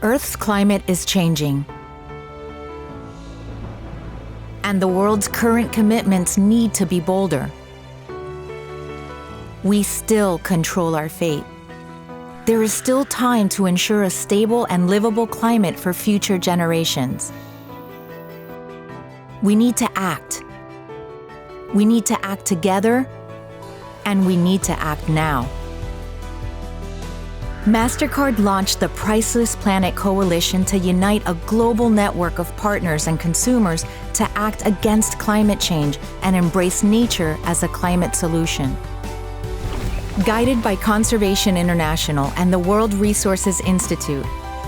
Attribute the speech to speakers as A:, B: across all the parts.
A: Earth's climate is changing, and the world's current commitments need to be bolder. We still control our fate. There is still time to ensure a stable and livable climate for future generations. We need to act. We need to act together, and we need to act now. MasterCard launched the Priceless Planet Coalition to unite a global network of partners and consumers to act against climate change and embrace nature as a climate solution. Guided by Conservation International and the World Resources Institute,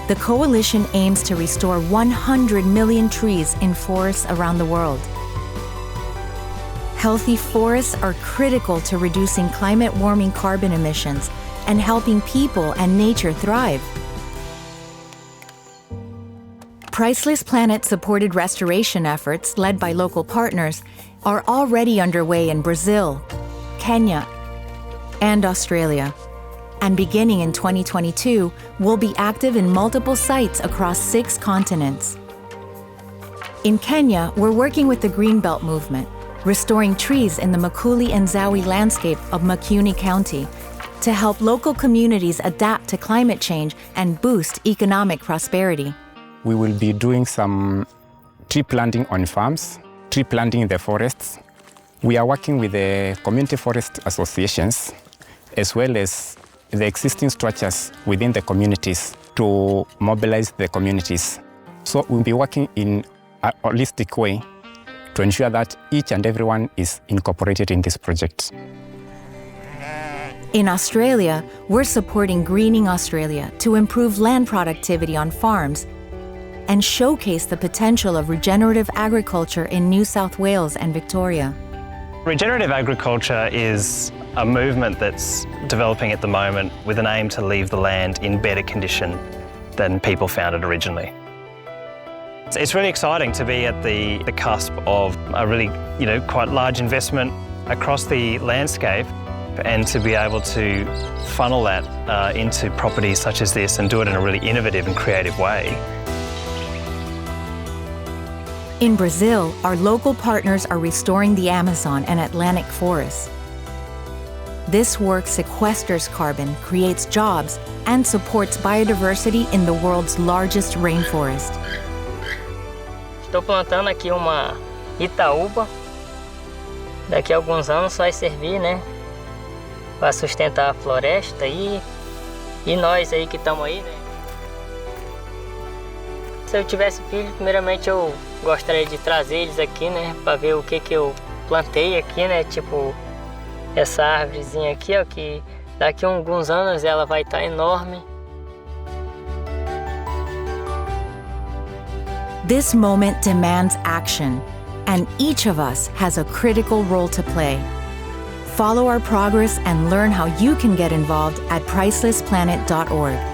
A: the coalition aims to restore 100 million trees in forests around the world. Healthy forests are critical to reducing climate-warming carbon emissions and helping people and nature thrive. Priceless Planet-supported restoration efforts, led by local partners, are already underway in Brazil, Kenya, and Australia, and beginning in 2022, will be active in multiple sites across 6 continents. In Kenya, we're working with the Greenbelt movement, restoring trees in the Makuli and Zawi landscape of Makueni County, to help local communities adapt to climate change and boost economic prosperity.
B: We will be doing some tree planting on farms, tree planting in the forests. We are working with the community forest associations, as well as the existing structures within the communities to mobilize the communities. So we'll be working in a holistic way to ensure that each and everyone is incorporated in this project.
A: In Australia, we're supporting Greening Australia to improve land productivity on farms and showcase the potential of regenerative agriculture in New South Wales and Victoria.
C: Regenerative agriculture is a movement that's developing at the moment with an aim to leave the land in better condition than people found it originally. It's really exciting to be at the cusp of a really, quite large investment across the landscape, and to be able to funnel that into properties such as this and do it in a really innovative and creative way.
A: In Brazil, our local partners are restoring the Amazon and Atlantic forests. This work sequesters carbon, creates jobs, and supports biodiversity in the world's largest rainforest.
D: Estou plantando aqui uma Itaúba. Daqui a alguns anos vai servir, né, para sustentar a floresta e nós aí que estamos aí, né? Se eu tivesse filho, primeiramente eu gostaria de trazer eles aqui, né, para ver o que eu plantei aqui, né, tipo essa árvorezinha aqui, ó, que daqui a alguns anos ela vai estar enorme.
A: This moment demands action, and each of us has a critical role to play. Follow our progress and learn how you can get involved at pricelessplanet.org.